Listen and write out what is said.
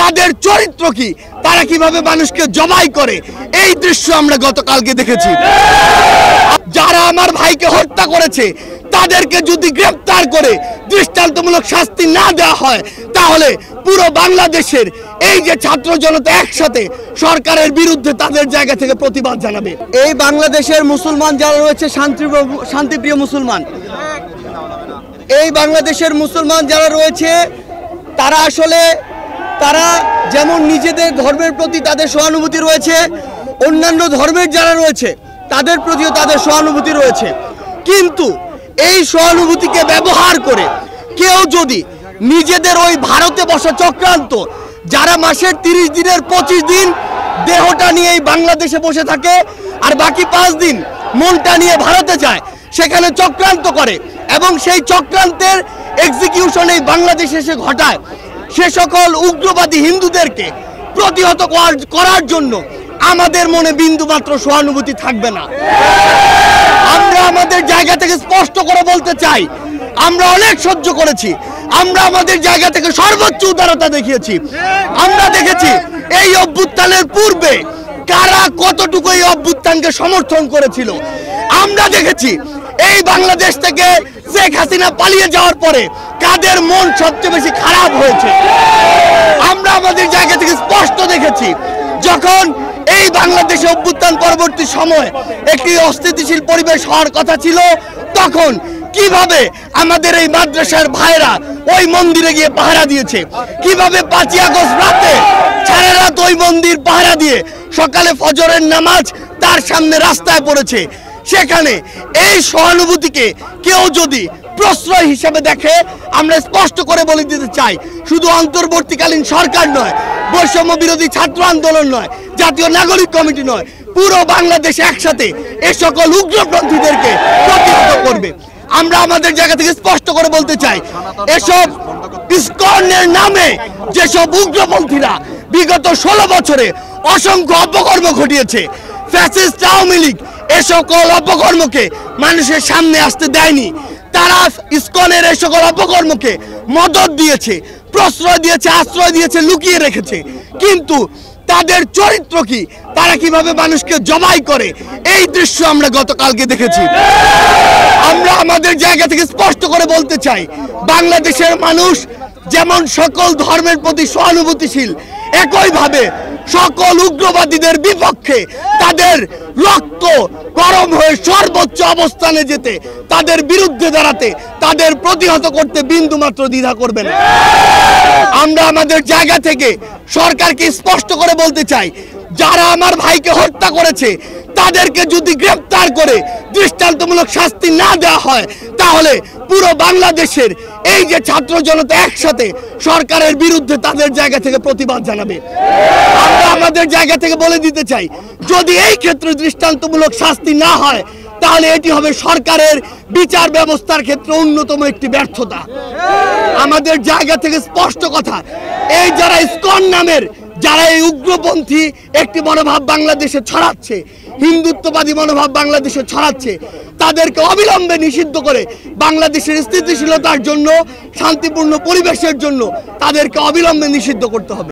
তাদের চরিত্র কি, তারা কিভাবে মানুষকে জবাই করে, এই দৃশ্য আমরা গতকালকে দেখেছি। যারা আমার ভাইকে হত্যা করেছে তাদেরকে যদি গ্রেফতার করে দৃষ্টান্তমূলক শাস্তি না দেওয়া হয়, তাহলে পুরো বাংলাদেশের এই যে ছাত্র জনতা একসাথে সরকারের বিরুদ্ধে তাদের জায়গা থেকে প্রতিবাদ জানাবে। এই বাংলাদেশের মুসলমান যারা রয়েছে শান্তিপ্রিয় মুসলমান, এই বাংলাদেশের মুসলমান যারা রয়েছে তারা আসলে যেমন নিজেদের ধর্মের প্রতি তাদের সহানুভূতি রয়েছে, অন্যান্য ধর্মের যারা রয়েছে তাদের প্রতিও তাদের সহানুভূতি রয়েছে। কিন্তু এই সহানুভূতিকে ব্যবহার করে কেউ যদি নিজেদের ওই ভারতে বসা চক্রান্ত, যারা মাসের 30 দিনের 25 দিন দেহটা নিয়ে এই বাংলাদেশে বসে থাকে আর বাকি 5 দিন মনটা নিয়ে ভারতে যায়, সেখানে চক্রান্ত করে এবং সেই চক্রান্তের এক্সিকিউশন এই বাংলাদেশে এসে ঘটায়, সে সকল উগ্রবাদী হিন্দুদেরকে প্রতিহত করার জন্য আমাদের মনে বিন্দুমাত্র সহানুভূতি থাকবে না। আমরা আমাদের জায়গা থেকে স্পষ্ট করে বলতে চাই, আমরা অনেক সহ্য করেছি, আমরা আমাদের জায়গা থেকে সর্বোচ্চ উদারতা দেখিয়েছি। আমরা দেখেছি এই অভ্যুত্থানের পূর্বে কারা কতটুকু এই অভ্যুত্থানকে সমর্থন করেছিল। আমরা দেখেছি এই বাংলাদেশ থেকে শেখ হাসিনা পালিয়ে যাওয়ার পরে কাদের মন সবচেয়ে বেশি খারাপ হয়েছে। আমরা আমাদের জায়গা থেকে স্পষ্ট দেখেছি, যখন এই বাংলাদেশে অভ্যুত্থান পরবর্তী সময় একটি অস্থিতিশীল পরিবেশ হওয়ার কথা ছিল, তখন কিভাবে আমাদের এই মাদ্রাসার ভাইরা ওই মন্দিরে গিয়ে পাহারা দিয়েছে, কিভাবে 5ই আগস্ট রাতে সারা রাত ওই মন্দির পাহারা দিয়ে সকালে ফজরের নামাজ তার সামনে রাস্তায় পড়েছে। সেখানে এই সহানুভূতিকে কেউ যদি প্রশ্রয় হিসেবে দেখে, আমরা স্পষ্ট করে বলে দিতে চাই, শুধু অন্তর্বর্তীকালীন সরকার নয়, বৈষম্য বিরোধী ছাত্র আন্দোলন নয়, জাতীয় নাগরিক কমিটি নয়, পুরো বাংলাদেশ একসাথে এ সকল উগ্রপন্থীদেরকে প্রতিহত করবে। আমরা আমাদের জায়গা থেকে স্পষ্ট করে বলতে চাই, এসব ইসকনের নামে যেসব উগ্রপন্থীরা বিগত 16 বছরে অসংখ্য অপকর্ম ঘটিয়েছে, ফ্যাসিস্ট আওয়ামী লীগ এ সকল অপকর্মকে মানুষের সামনে আসতে দেয়নি। তারা ইসকনের এই সকল অপকর্মকে মদত দিয়েছে, প্রশ্রয় দিয়েছে, আশ্রয় দিয়েছে, লুকিয়ে রেখেছে। কিন্তু তাদের চরিত্র কি, তারা কিভাবে মানুষকে জবাই করে, এই দৃশ্য আমরা গতকালকে দেখেছি। আমরা আমাদের জায়গা থেকে স্পষ্ট করে বলতে চাই, বাংলাদেশের মানুষ যেমন সকল ধর্মের প্রতি সহানুভূতিশীল, একইভাবে সকল উগ্রবাদীদের বিপক্ষে তাদের রক্ত গরম হয়ে সর্বোচ্চ অবস্থানে যেতে, তাদের বিরুদ্ধে দাঁড়াতে, তাদের প্রতিহত করতে বিন্দুমাত্র দ্বিধা করবে না। আমরা আমাদের জায়গা থেকে সরকারকে স্পষ্ট করে বলতে চাই, যারা আমার ভাইকে হত্যা করেছে তাদেরকে যদি গ্রেফতার করে দৃষ্টান্তমূলক শাস্তি না দেওয়া হয়, তাহলে পুরো বাংলাদেশের এই যে ছাত্র জনতা একসাথে সরকারের বিরুদ্ধে তাদের জায়গা থেকে প্রতিবাদ জানাবে। আমরা আমাদের জায়গা থেকে বলে দিতে চাই, যদি এই ক্ষেত্রে দৃষ্টান্তমূলক শাস্তি না হয়, তাহলে এটি হবে সরকারের বিচার ব্যবস্থার ক্ষেত্রে অন্যতম একটি ব্যর্থতা। আমাদের জায়গা থেকে স্পষ্ট কথা, এই যারা ইসকন নামের যারা এই উগ্রপন্থী একটি মনোভাব বাংলাদেশে ছড়াচ্ছে, হিন্দুত্ববাদী মনোভাব বাংলাদেশে ছড়াচ্ছে, তাদেরকে অবিলম্বে নিষিদ্ধ করে বাংলাদেশের স্থিতিশীলতার জন্য, শান্তিপূর্ণ পরিবেশের জন্য তাদেরকে অবিলম্বে নিষিদ্ধ করতে হবে।